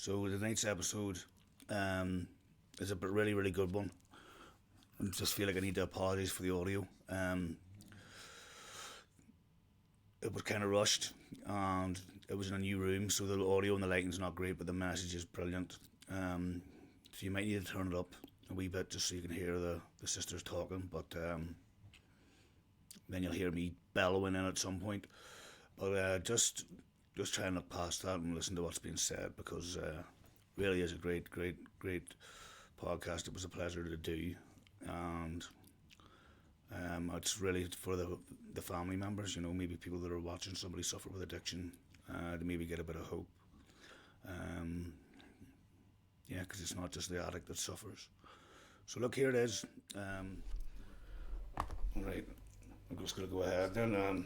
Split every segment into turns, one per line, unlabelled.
So tonight's episode is a really, really good one. I just feel like I need to apologise for the audio. It was kind of rushed and it was in a new room, so the audio and the lighting's not great, but the message is brilliant. So you might need to turn it up a wee bit just so you can hear the sisters talking, but then you'll hear me bellowing in at some point. But just try and look past that and listen to what's being said because really is a great, great, great podcast. It was a pleasure to do, and it's really for the family members. You know, maybe people that are watching somebody suffer with addiction, to maybe get a bit of hope. Um, yeah, because it's not just the addict that suffers. So look, here it is. Right, I'm just gonna go ahead then.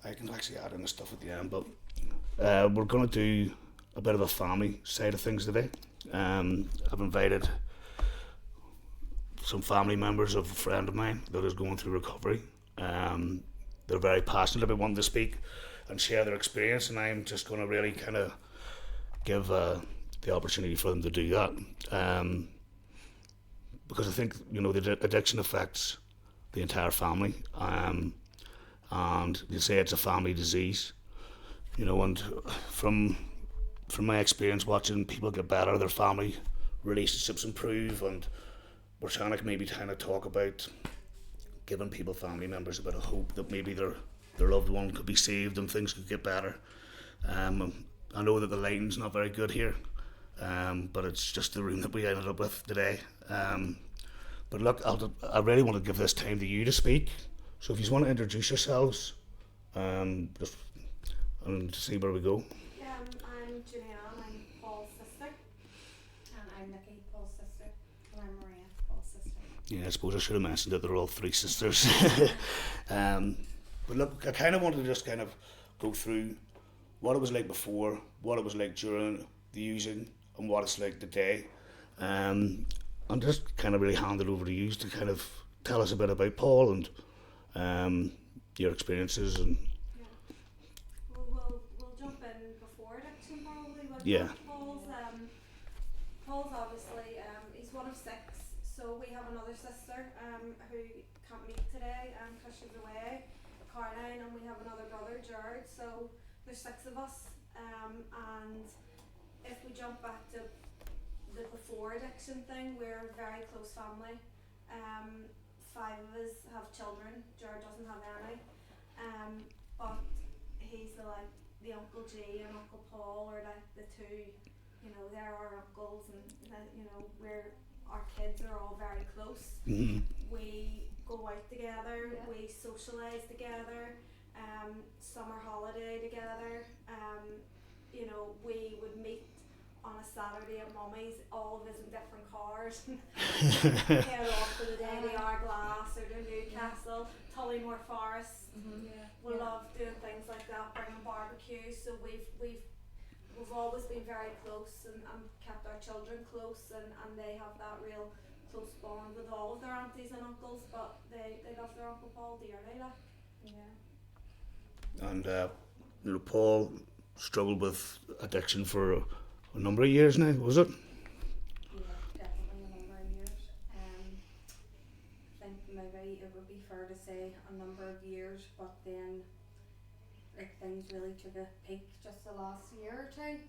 I can actually add in the stuff at the end, but we're gonna do a bit of a family side of things today. I've invited some family members of a friend of mine that is going through recovery. They're very passionate about wanting to speak and share their experience, and I'm just going to really kind of give the opportunity for them to do that. Because I think, you know, the addiction affects the entire family, and you say it's a family disease, you know, and from my experience watching people get better, their family relationships improve, and we're trying to maybe kind of talk about giving people, family members, a bit of hope that maybe their loved one could be saved and things could get better. I know that the lighting's not very good here, but it's just the room that we ended up with today. But look, I really want to give this time to you to speak. So if you want to introduce yourselves, just and see where we go.
Yeah, I'm Julianne, I'm Paul's sister.
And I'm Nikki, Paul's sister. And I'm Maria, Paul's sister.
Yeah, I suppose I should have mentioned that they're all three sisters. But look, I kind of wanted to just kind of go through what it was like before, what it was like during the using, and what it's like today. And just kind of really hand it over to you to kind of tell us a bit about Paul and your experiences. And
Yeah. We'll jump in before addiction probably. But
yeah.
Paul's obviously he's one of six, so we have another sister who can't meet today because she's away, Caroline, and we have another brother, Jared. So there's six of us, and if we jump back to the before addiction thing, we're a very close family. Five of us have children. Jared doesn't have any, but he's the Uncle G and Uncle Paul are like the two. You know, they're our uncles, and you know, our kids are all very close.
Mm-hmm.
We go out together.
Yeah.
We socialise together. Summer holiday together. You know, we would meet on a Saturday at Mummy's, all of us in different cars, head off for the day to Hourglass or to Newcastle, Tullymore Forest.
Yeah.
We love doing things like that, bringing barbecue. So we've always been very close and kept our children close, and they have that real close bond with all of their aunties and uncles, but they love their Uncle Paul dearly.
Yeah.
And you know, Paul struggled with addiction for a number of years now, was it?
Yeah, definitely a number of years. I think maybe it would be fair to say a number of years, but then like things really took a peak just the last year or two.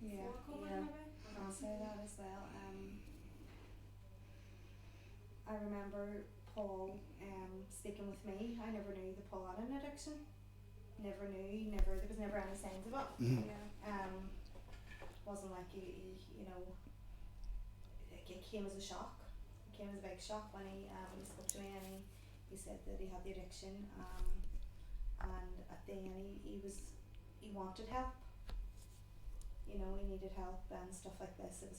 Yeah,
Before COVID,
yeah.
maybe?
I'll say that as well. I remember Paul speaking with me. I never knew that Paul had an addiction. There was never any signs of it.
Mm-hmm.
Yeah.
Wasn't like he you know, it came as a shock. It came as a big shock when he spoke to me, and he said that he had the addiction, and at the end he wanted help. You know, he needed help and stuff like this. It was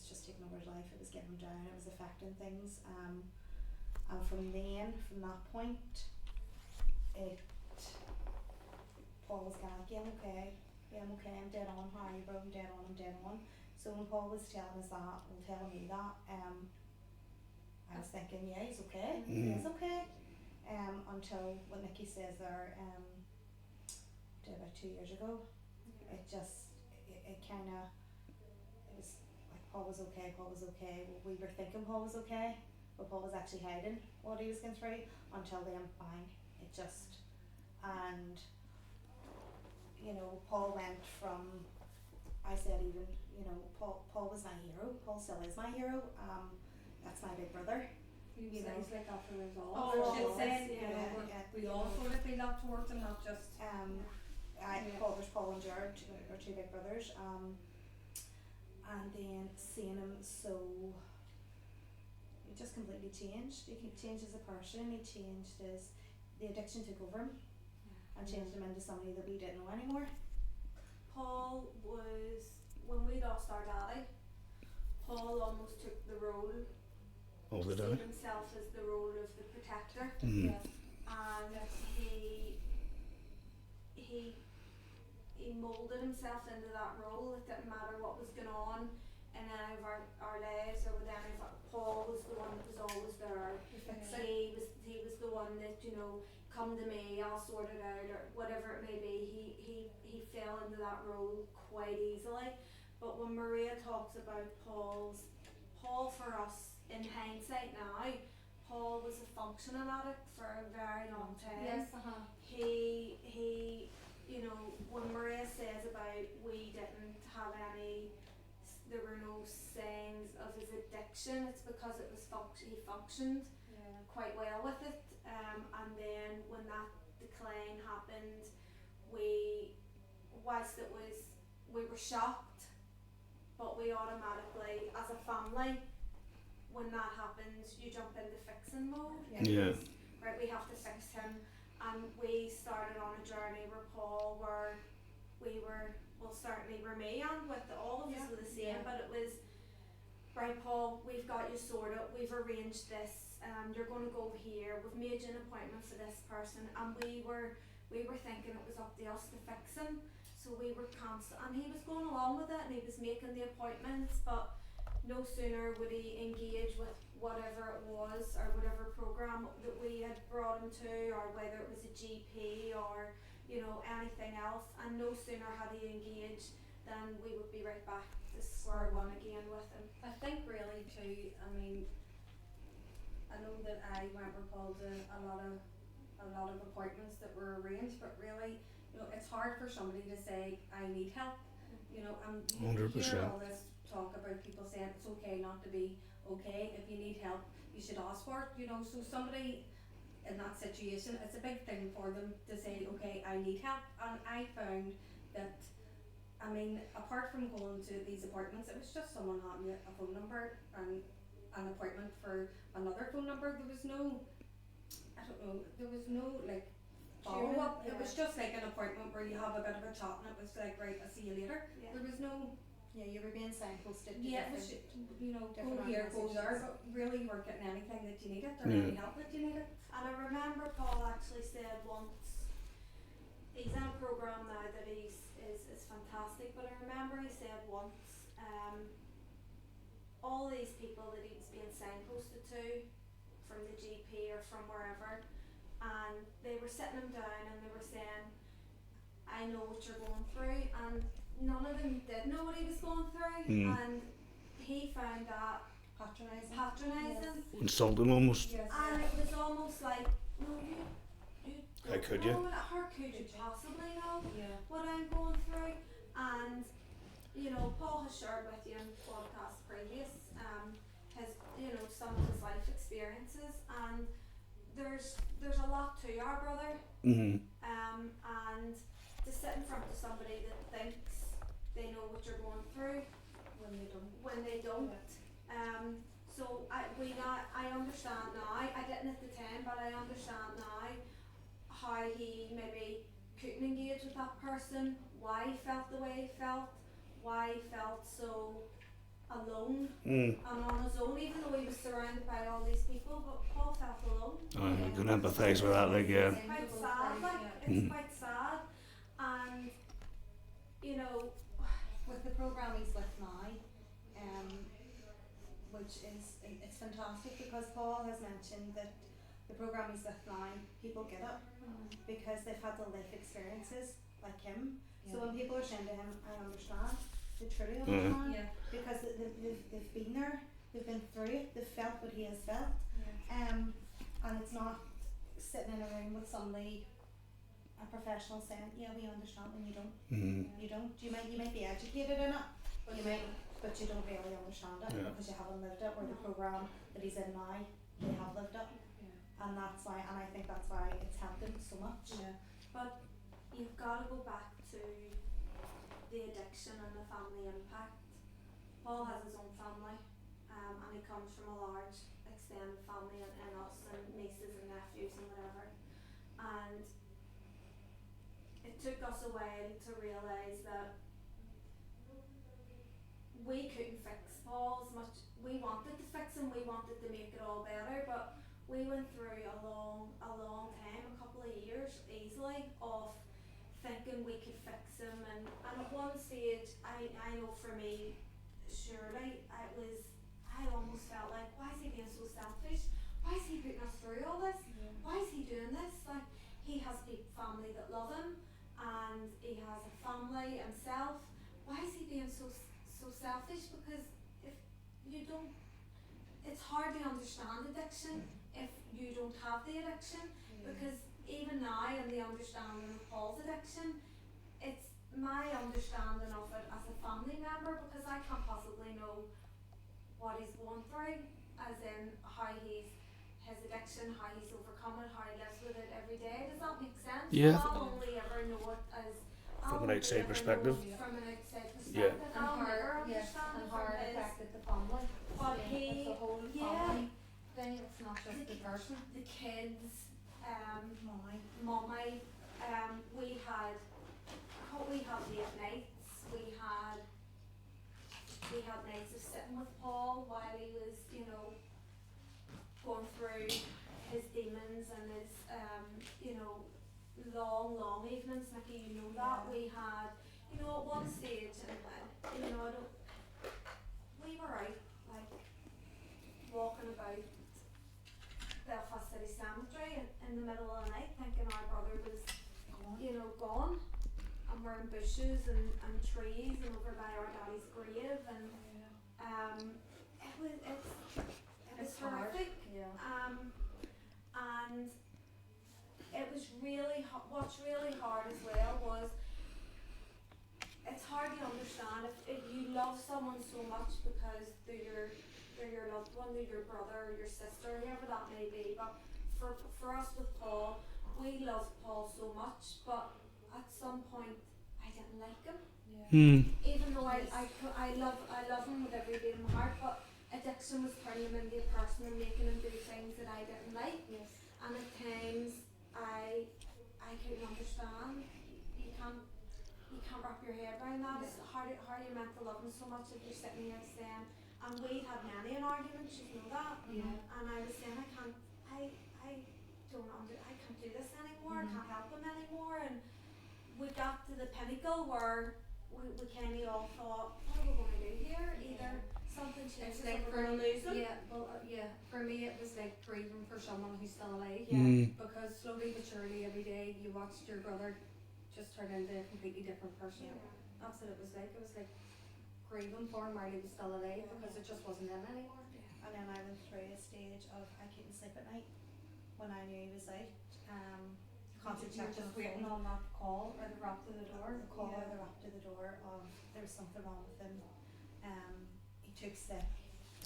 just taking over his life. It was getting him down. It was affecting things. And from that point, Paul was kind of like, yeah, I'm okay, I'm dead on. How are you, bro? I'm dead on. So when Paul was telling us that, and telling me that, I was thinking, yeah, he's okay.
Mm.
He's okay. Until what Nikki says there, about 2 years ago, it kind of, it was like Paul was okay, Paul was okay. Well, we were thinking Paul was okay, but Paul was actually hiding what he was going through until then, bang, it just, and you know, Paul went from, I said even, you know, Paul was my hero. Paul still is my hero. That's my big brother.
You
know.
sounds like after resolve.
Oh,
I
well,
should say,
yes,
you know,
yeah,
we all sort of feel that towards him, not just.
There's Paul and Jared, our two big brothers. And then seeing him so, he just completely changed. He changed as a person. He changed the addiction took over him and changed him into somebody that we didn't know anymore.
Paul was, when we lost our daddy, Paul almost took the role,
Oh, the
seen
daddy.
himself as the role of the protector,
Mm.
and he moulded himself into that role. It didn't matter what was going on in any of our lives or with any of our, Paul was the one that was always there. He was the one that, you know, come to me, I'll sort it out, or whatever it may be. He fell into that role quite easily. But when Maria talks about Paul for us in hindsight now, Paul was a functioning addict for a very long time.
Yes,
He you know, when Maria says about we didn't have there were no signs of his addiction, it's because it was he functioned quite well with it. And then when that decline happened, whilst we were shocked, but we automatically, as a family, when that happens, you jump into fixing mode.
Yeah.
Right, we have to fix him. And we started on a journey where Paul well certainly were me and with all of us were the same, but it was, right Paul, we've got you sorted, we've arranged this, you're going to go here, we've made you an appointment for this person, and we were thinking it was up to us to fix him, so we were constant, and he was going along with it and he was making the appointments, but no sooner would he engage with whatever it was or whatever program that we had brought him to, or whether it was a GP or, you know, anything else, and no sooner had he engaged than we would be right back to square one again with him.
I think really too, I mean, I know that I went with Paul to a lot of appointments that were arranged, but really, you know, it's hard for somebody to say, I need help, you know, and you
100%.
hear all this talk about people saying it's okay not to be okay. If you need help, you should ask for it, you know, so somebody in that situation, it's a big thing for them to say, okay, I need help. And I found that, I mean, apart from going to these appointments, it was just someone having a phone number and an appointment for another phone number. There was no, I don't know, there was no like follow up. It was just like an appointment where you have a bit of a chat and it was like, right, I'll see you later.
Yeah.
There was no,
You were being signposted to
it was,
different.
you know, go
different
here, go there,
organisations.
but really you weren't getting anything that you needed or
Yeah.
any help that you needed.
And I remember Paul actually said once, he's in a programme now that is fantastic, but I remember he said once, all these people that he was being signposted to from the GP or from wherever, and they were sitting him down and they were saying, I know what you're going through, and none of them did know what he was going through, and he found that patronising.
Insulting almost.
Yes.
And it was almost like, no, you
How could you?
how could you possibly know
Yeah.
what I'm going through? And, you know, Paul has shared with you in podcasts previous, his, you know, some of his life experiences, and there's a lot to our brother,
Mm-hmm.
and to sit in front of somebody that thinks they know what you're going through when they don't. So I understand now, I didn't at the time, but I understand now how he maybe couldn't engage with that person, why he felt the way he felt, why he felt so alone and on his own, even though he was surrounded by all these people, but Paul felt alone.
I can empathise with that, like, yeah.
It's quite sad, like, it's quite sad, and, you know,
With the programme he's with now, which is, it's fantastic because Paul has mentioned that the programme he's with now, people get it because they've had the life experiences like him. So when people are saying to him, I understand, they truly
Mhm.
understand
Yeah.
because they've been there, they've been through it, they've felt what he has felt.
Yeah.
And it's not sitting in a room with somebody, a professional saying, yeah, we understand, when you don't.
Mm.
You don't. You might be educated in it,
But
you might, but you don't really understand it
Yeah.
because you haven't lived it. Or the
No.
program that he's in now, they have lived it,
Yeah.
and that's why. And I think that's why it's helped him so much.
Yeah.
But you've got to go back to the addiction and the family impact. Paul has his own family, and he comes from a large extended family and us and nieces and nephews and whatever. And it took us a while to realise that we couldn't fix Paul as much. We wanted to fix him, we wanted to make it all better, but we went through a long time, a couple of years easily, of thinking we could fix him. And at one stage, I know for me, surely, I almost felt like, why is he being so selfish? Why is he putting us through all this? Why is he doing this? Like, he has family that love him, and he has a family himself. Why is he being so selfish? Because if you don't, it's hard to understand addiction if you don't have the addiction. Because even now, in the understanding of Paul's addiction, it's my understanding of it as a family member, because I can't possibly know what he's going through, as in how his addiction, how he's overcome it, how he lives with it every day. Does that make sense?
Yeah.
I'll only ever know it as
From an outside perspective.
From an outside
Yeah.
perspective.
And
I'll
how,
never
yes,
understand
and
it
how
from
it
his.
affected the family.
But
Yeah,
he,
it's the whole family thing, it's not just the person.
the kids,
Mommy.
Mummy, we had late nights. We had nights of sitting with Paul while he was, going through his demons and his, long evenings. Nicky, you know that.
Yeah.
We had, at one stage, and I don't. We were out like walking about Belfast City Cemetery in the middle of the night, thinking our brother was, gone. And we're in bushes and trees and over by our daddy's grave, and it was horrific.
Yeah.
And it was really what's really hard as well was, it's hard to understand if you love someone so much because they're your loved one, they're your brother or your sister, whoever that may be. But for us with Paul, we loved Paul so much, but at some point I didn't like him. Even though I love him with every beat of my heart, but addiction was turning him into a person and making him do things that I didn't like.
Yes.
And at times I couldn't understand. You can't wrap your head around that. It's how are you meant to love him so much if you're sitting here saying, and we'd had many an argument, you know that.
Yeah.
And I was saying, I can't do this anymore, I can't help him anymore. And we got to the pinnacle where we kind of all thought, what are we going to do here? Either something changes
It's like
or we're going to lose him.
For me it was like grieving for someone who's still alive. Because slowly but surely every day you watched your brother just turn into a completely different person. That's what it was like. It was like grieving for him while he was still alive because it just wasn't in anymore.
And then I went through a stage of I couldn't sleep at night when I knew he was out. Constantly
You're just waiting on that call or the rap to the door.
The call or the rap to the door of there was something wrong with him. He took sick,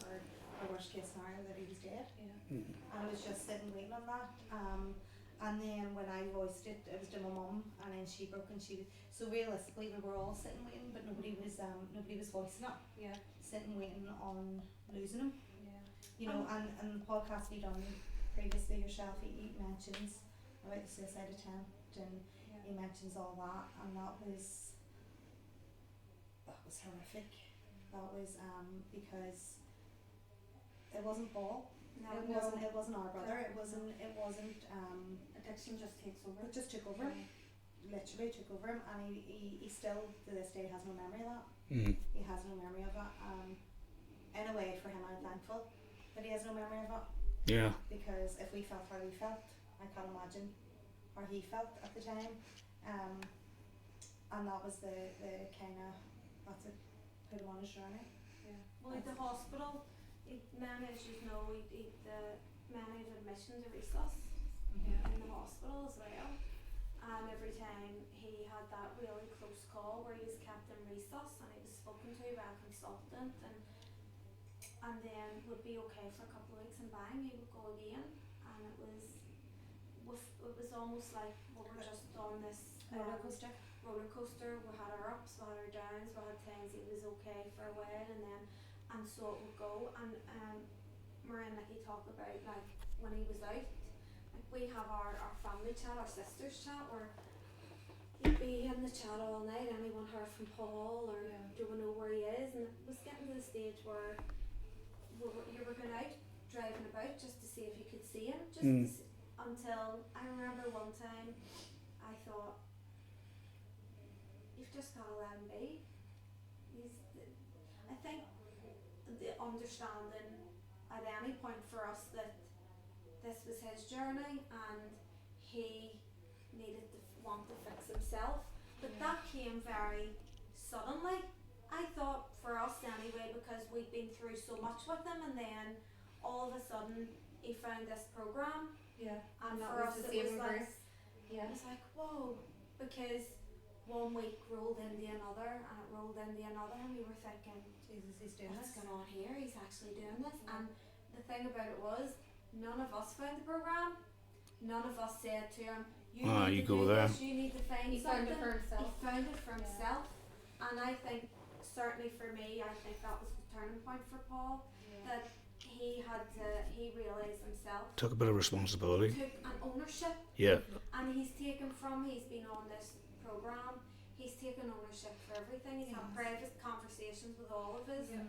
or the worst case scenario that he was dead.
Yeah.
And I was just sitting waiting on that. And then when I voiced it, it was to my mum, and then she broke and so realistically we were all sitting waiting, but nobody was voicing it.
Yeah.
Sitting waiting on losing him.
Yeah.
And the podcast we done previously yourself, he mentions about the suicide attempt, and he mentions all that, and that was horrific. That was because it wasn't Paul. It wasn't our brother. It wasn't.
Addiction just takes over.
It just took over him. Literally took over him, and he still to this day has no memory of that. He has no memory of it. In a way, for him, I'm thankful that he has no memory of it.
Yeah.
Because if we felt how we felt, I can't imagine how he felt at the time. And that was the kind of, that's it. put him on his journey.
Yeah.
Well, at the hospital, many as you know, many of admission to resus
Mm-hmm.
in the hospital as well. And every time he had that really close call where he was kept in resus and he was spoken to by a consultant and then would be okay for a couple of weeks and bang, he would go again. And it was almost like we were just on this
Roller coaster.
roller coaster. We had our ups, we had our downs, we had times he was okay for a while and so it would go. And Maria and Nikki talk about like when he was out, like we have our family chat, our sisters chat where he'd be in the chat all night, anyone heard from Paul or
Yeah.
do we know where he is, and it was getting to the stage where you were going out driving about just to see if you could see him, just to see, until I remember one time I thought you've just got to let him be. I think the understanding at any point for us that this was his journey and he needed to want to fix himself, but
Yeah.
that came very suddenly. I thought for us anyway, because we'd been through so much with him, and then all of a sudden he found this program,
Yeah.
and
that
for
was
us
the
it was
saving
like
grace. Yeah.
it was like whoa, because one week rolled into another and it rolled into another, and we were thinking,
Jesus, he's doing
what's
this.
going on here? He's actually doing this.
Yeah.
And the thing about it was, none of us found the program. None of us said to him, you need
you
to
go
do
there.
this, you need to find
He found
something.
it for himself.
He found it for
Yeah.
himself. And I think, certainly for me, I think that was the turning point for Paul, that he realised himself,
Took a bit of responsibility.
took an ownership,
Yeah.
and he's been on this programme, he's taken ownership for everything. He's had
Yes.
private conversations with all of us.
Yeah.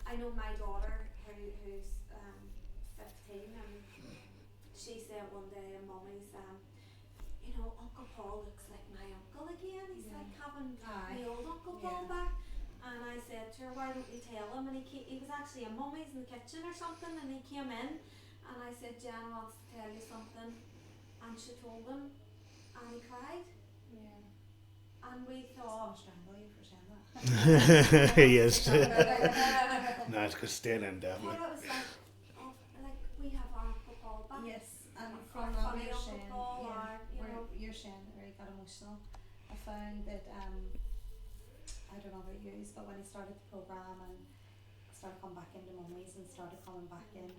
I know my daughter who's 15, and she said one day, Mummy's, you know, Uncle Paul looks like my uncle again. He's
Yeah.
like having
Aye.
the old Uncle Paul
Yeah.
back. And I said to her, why don't you tell him? And he was actually in Mummy's in the kitchen or something, and he came in, and I said, Jen wants to tell you something. And she told him, and he cried.
Yeah.
And we
It's
thought,
not strangle you for saying that.
Yes. No, it's because staying in
but
definitely.
it was like, oh, like we have our Uncle Paul back.
Yes, and
Our
from that
funny
you're
Uncle
saying,
Paul,
yeah,
or, you
where
know.
you're saying where he got emotional. I found that I don't know about you, but when he started the programme and started coming back into Mummies and started coming back in,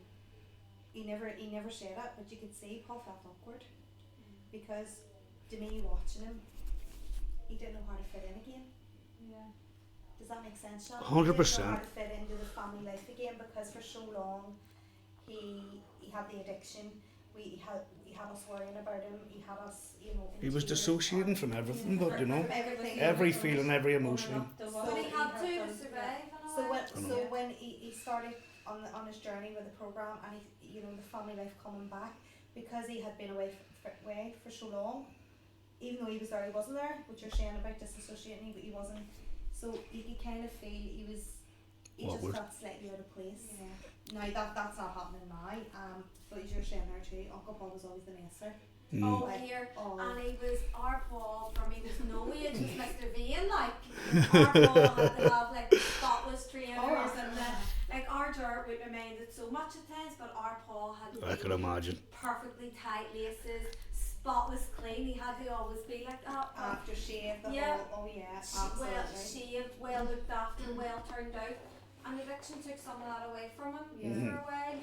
he never said it, but you could see Paul felt awkward because to me watching him, he didn't know how to fit in again.
Yeah.
Does that make sense, Sean?
100%.
He didn't know how to fit into the family life again because for so long he had the addiction. He had us worrying about him. He had us, you know. in
He was
tears.
dissociating from everything, but you know,
From everything.
every feeling, every emotion.
But he had to survive in a
So
way.
when he started on his journey with the program and he, you know, the family life coming back, because he had been away for so long, even though he was there, he wasn't there. What you're saying about disassociating, he wasn't. So you could kind of feel he just
Awkward.
felt slightly out of place.
Yeah.
Now that's not happening now. But as you're saying there too, Uncle Paul was always the messer.
Oh,
Like,
here.
oh.
And he was our Paul from he was no age was Mr. Vane, like our Paul had to have like spotless trainers and like our Ger would have minded so much at times, but our Paul had to
I
be
could imagine.
perfectly tight laces, spotless clean. He had to always be like that.
After shave, the
Yeah.
whole, oh yeah,
Well
absolutely.
shaved, well looked after, well turned out. And addiction took some of that away from him
Yeah.
for a while.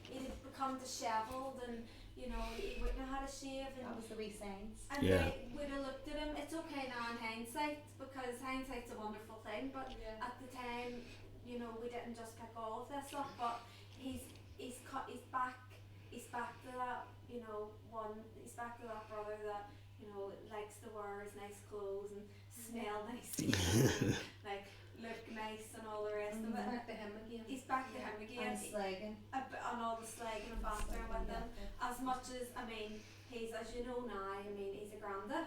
He'd become dishevelled, and you know he wouldn't have had a shave. And
That was the wee signs.
And
Yeah.
we'd have looked at him. It's okay now in hindsight because hindsight's a wonderful thing. But
Yeah.
at the time, you know, we didn't just pick all of this up. But he's back. He's back to that. You know, he's back to that brother that you know likes to wear his nice clothes and smell nice, like look nice and all the rest of it.
Back to him again.
He's back to him again.
And slagging.
And all the slagging and bantering with him. As much as, I mean, he's, as you know now, I mean, he's a granda.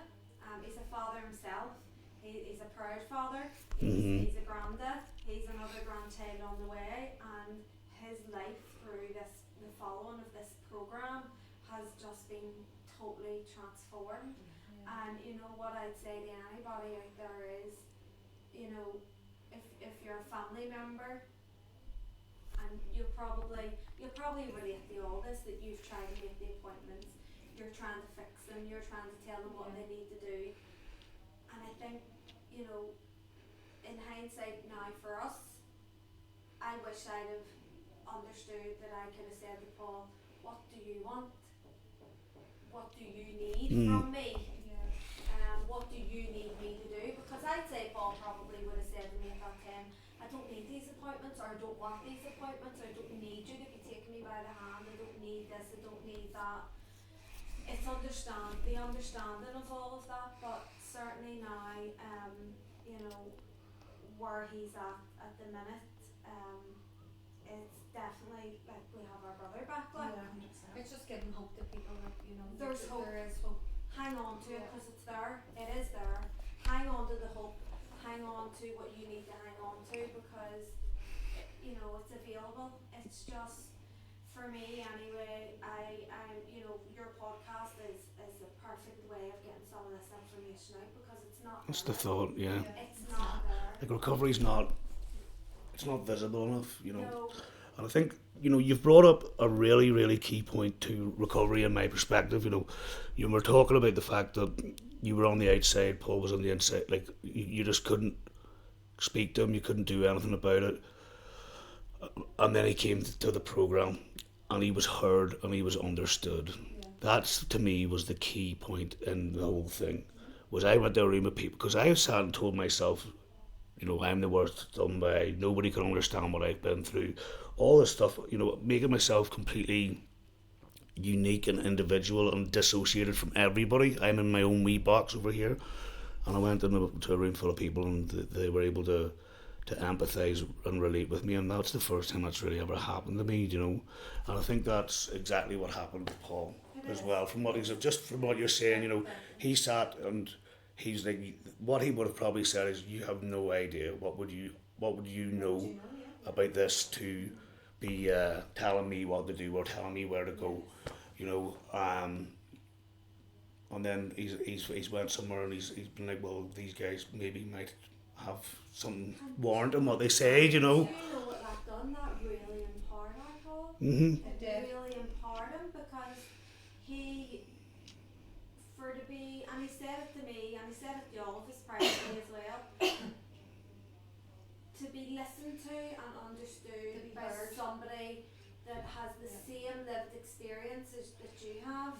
He's a father himself. He's a proud father. He's a granda. He's another grandchild on the way. And his life through the following of this programme has just been totally transformed. And you know what I'd say to anybody out there is, you know, if you're a family member, and you'll probably relate to all this, that you've tried to make the appointments, you're trying to fix them, you're trying to tell them what
Yeah.
they need to do. And I think, you know, in hindsight now for us, I wish I'd have understood that I could have said to Paul, what do you want? What do you need from me?
Yeah.
What do you need me to do? Because I'd say Paul probably would have said to me at that time, I don't need these appointments, or I don't want these appointments, or I don't need you to be taking me by the hand, I don't need this, I don't need that. It's the understanding of all of that, but certainly now, you know, where he's at the minute, it's definitely like we have our brother back, like.
Yeah, 100%.
It's just giving hope to people that, you know,
There's hope.
there is hope.
Hang on to it,
Yeah.
because it's there. It is there. Hang on to the hope. Hang on to what you need to hang on to, because you know it's available. It's just, for me anyway. I you know, your podcast is a perfect way of getting some of this information out, because it's not.
That's
there.
the thought, yeah.
It's not there.
Like recovery's not, it's not visible enough, you know.
No.
And I think, you know, you've brought up a really, really key point to recovery in my perspective. You know, you were talking about the fact that you were on the outside, Paul was on the inside. Like, you just couldn't speak to him, you couldn't do anything about it. And then he came to the programme and he was heard and he was understood.
Yeah.
That, to me, was the key point in the whole thing. Was I went to a room of people, because I sat and told myself, you know, I'm the worst done by, nobody can understand what I've been through. All this stuff, you know, making myself completely unique and individual and dissociated from everybody. I'm in my own wee box over here. And I went into a room full of people and they were able to empathise and relate with me, and that's the first time that's really ever happened to me, you know. And I think that's exactly what happened with Paul as well. From what from what you're saying, you know, he sat and he's like, what he would have probably said is, you have no idea what would you know about this to be telling me what to do or telling me where to go, you know. And then he's went somewhere and he's been like, well, these guys maybe might have some warrant in what they say, you know.
Do you know what that done? That really empowered our Paul.
Mm-hmm.
It
did.
really empowered him, because he, for to be, and he said it to me, and he said it to all of us privately as well, to be listened to and understood
be
by
heard.
somebody that has the same lived experiences that you have.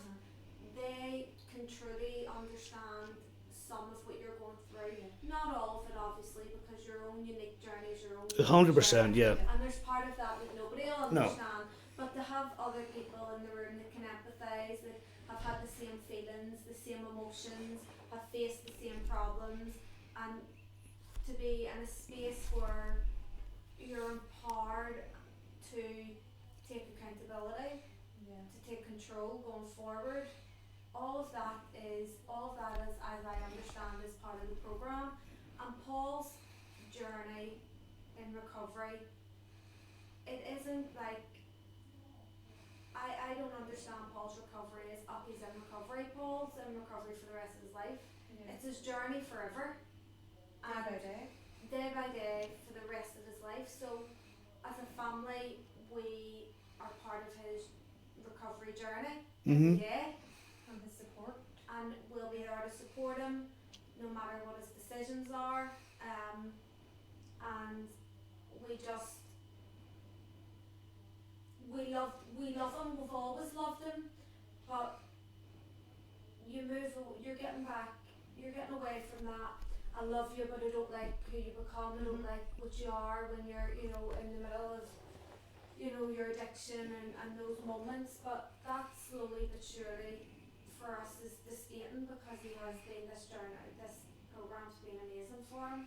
They can truly understand some of what you're going through. Not all of it, obviously, because your own unique journey is your own.
100%, yeah.
And there's part of that that nobody will
No.
understand. But to have other people in the room that can empathise, that have had the same feelings, the same emotions, have faced the same problems, and to be in a space where you're empowered to take accountability,
Yeah.
to take control going forward. All of that is, as I understand, is part of the programme. And Paul's journey in recovery, it isn't like, I don't understand Paul's recovery as up, he's in recovery. Paul's in recovery for the rest of his life.
Yeah.
It's his journey forever.
Day by day.
Day by day for the rest of his life. So as a family, we are part of his recovery journey every day,
And his support.
and we'll be there to support him no matter what his decisions are. And we just, we love him. We've always loved him, but you're getting away from that. I love you, but I don't like who you become. I don't like what you are when you're, you know, in the middle of, you know, your addiction and those moments. But that slowly but surely for us is disdain, because he has been this journey. This program's been amazing for him,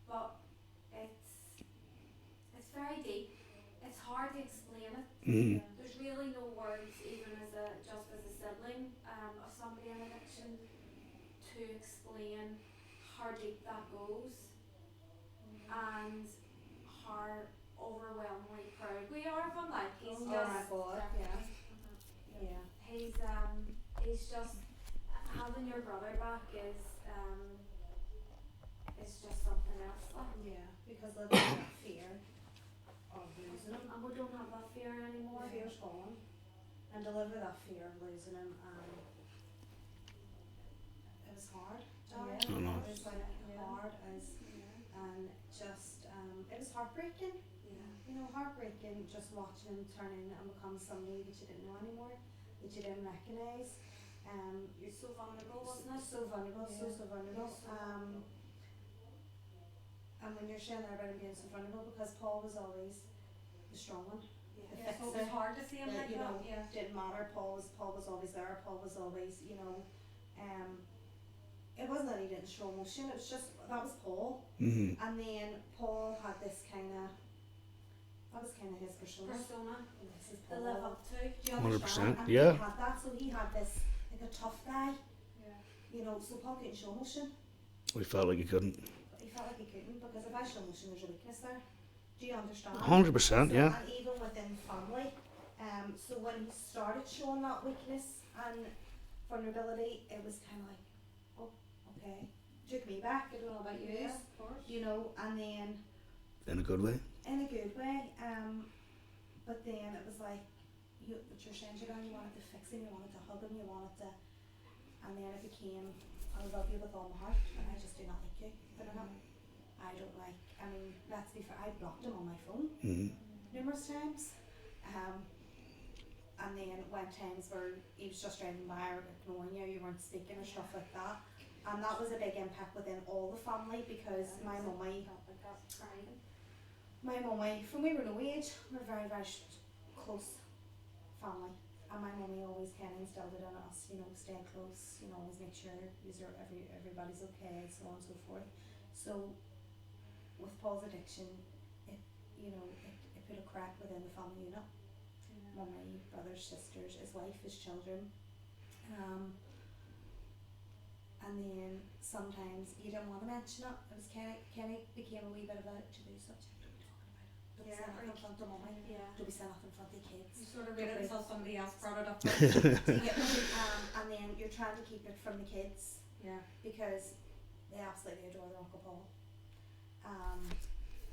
but it's very deep. It's hard to explain it.
Mm-hmm.
There's really no words, even as a sibling of somebody in addiction, to explain how deep that goes and how overwhelmingly proud we are of him. Like, he's
Oh
just
my God, yeah. Yeah.
he's just, having your brother back is just something else. Like.
Yeah. because they live with that fear of losing him.
And we don't have that fear anymore.
Fear's gone, and to live with that fear of losing him, it was hard.
Yeah.
It
I know.
was like
Yeah.
hard as, and just it was heartbreaking.
Yeah.
You know, heartbreaking just watching him turn in and become somebody that you didn't know anymore, that you didn't recognise. You're
So vulnerable, wasn't it?
so vulnerable,
Yeah.
so vulnerable.
So vulnerable.
And when you're saying there about him being so vulnerable, because Paul was always the strong one.
Yeah.
Yeah, so it was hard to see him
That,
like
you
that,
know,
yeah.
didn't matter. Paul was always there. Paul was always, you know, it wasn't that he didn't show emotion. It was just that was Paul.
Mm-hmm.
And then Paul had this that was kind of his persona. This is
To
Paul.
live up to.
Do you
100%,
understand? And
yeah.
he had that, so he had this like a tough guy,
Yeah.
you know. So Paul couldn't show emotion.
We felt like he couldn't.
But he felt like he couldn't, because if I show emotion, there's a weakness there. Do you understand?
100%,
So,
yeah.
and even within family, so when he started showing that weakness and vulnerability, it was kind of like, oh, okay, took me back. I don't know about you,
Yeah, of course.
you know, and then
In a good way.
in a good way, but then it was like, what you're saying, you wanted to fix him, you wanted to hug him, you wanted to, and then it became, I love you with all my heart, and I just do not like you, but I don't like, I mean, let's be fair, I blocked him on my phone
Mm-hmm.
numerous times, and then when times where he was just driving by or ignoring you, you weren't speaking or stuff like that, and that was a big impact within all the family, because my mummy, from we were no age, we were very, very close family, and my mummy always kind of instilled it in us, you know, stay close, you know, always make sure everybody's okay, so on and so forth. So with Paul's addiction, it put a crack within the family unit. Mummy, brothers, sisters, his wife, his children, and then sometimes you didn't want to mention it. It was kind of became a wee bit of a taboo subject. Don't be
Yeah,
saying nothing in
right.
front of mummy.
Yeah.
Don't be saying nothing in front of kids.
You sort of waited until somebody else brought it up.
And then you're trying to keep it from the kids,
Yeah.
because they absolutely adore their Uncle Paul.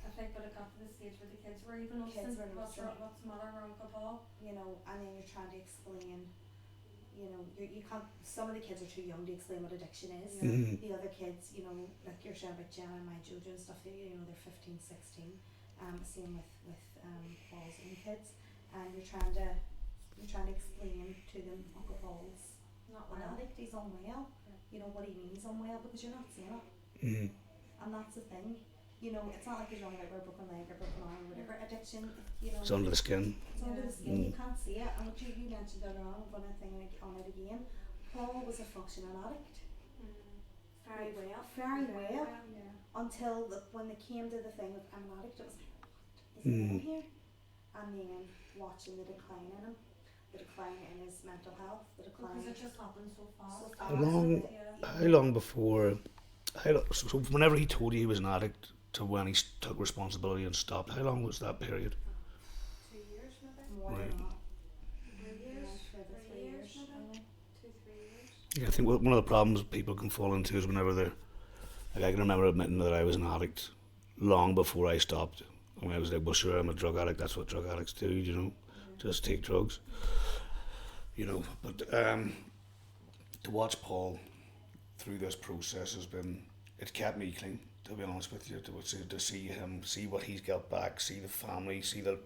I think when it got to the stage where the kids were even
Kids
noticing
were
what's
noticing.
the matter with Uncle Paul.
You know, and then you're trying to explain, you know, you can't, some of the kids are too young to explain what addiction is.
Yeah.
Mm-hmm.
The other kids, you know, like you're saying about Jenna and my Jojo and stuff, you know, they're 15, 16. Same with Paul's own kids, and you're trying to explain to them Uncle Paul's
Not
an
well.
addict, he's unwell.
Yeah.
You know what he means unwell, because you're not seeing it,
Mm-hmm.
and that's the thing. You know, it's not like he's running out with a broken leg or broken arm or whatever. Addiction, you know,
It's under the skin.
it's under the
Yeah.
skin. You can't see it. And what you mentioned earlier on, one thing on it again, Paul was a functioning addict
Very well.
very well
Yeah.
until when they came to the thing of I'm an addict. It was like, what is
Mm.
going on here? And then watching the decline in him, the decline in his mental health, the decline.
Because it just happened so fast.
So
How long?
Yeah.
How long before? So whenever he told you he was an addict to when he took responsibility and stopped, how long was that period?
2 years maybe.
More
Right.
than that.
3 years.
Yeah, maybe
3 years maybe.
2-3
2-3 years.
Yeah, I think one of the problems people can fall into is whenever they're like, I can remember admitting that I was an addict long before I stopped. I mean, I was like, well, sure, I'm a drug addict. That's what drug addicts do, you know, just take drugs, you know. But to watch Paul through this process it kept me clean, to be honest with you, to see him, see what he's got back, see the family, see the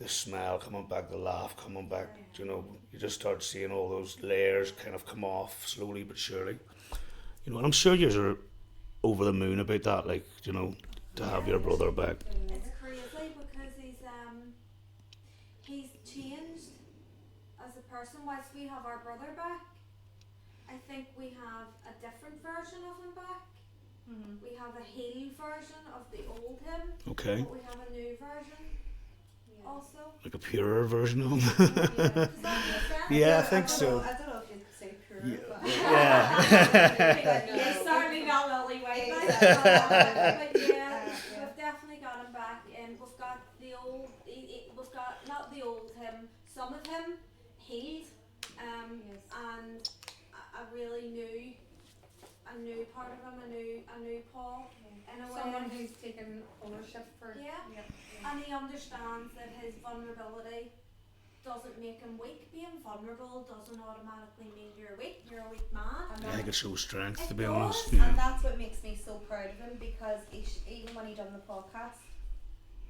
smile coming back, the laugh coming back, you know. You just start seeing all those layers kind of come off slowly but surely, you know. And I'm sure you're over the moon about that, like, you know, to have your brother back.
It's crazy because he's changed as a person. Whilst we have our brother back, I think we have a different version of him back.
Mm-hmm.
We have a healed version of the old him,
Okay,
but we have a new version also.
like a purer version of him.
Does that make sense?
Yeah, I think so.
I don't know if you'd say pure,
Yeah.
but
Yeah.
He's certainly not Lily White, but
Exactly.
yeah, we've definitely got him back, and we've got the old. We've got not the old him, some of him healed,
Yes.
and I really knew. a new part of him, a new Paul in a
Someone
way.
who's taken ownership for.
Yeah.
Yep.
And he understands that his vulnerability doesn't make him weak. Being vulnerable doesn't automatically mean you're weak. You're a weak man.
And
I think it shows strength, to
It
be
does,
honest.
And
Yeah.
that's what makes me so proud of him, because even when he done the podcast,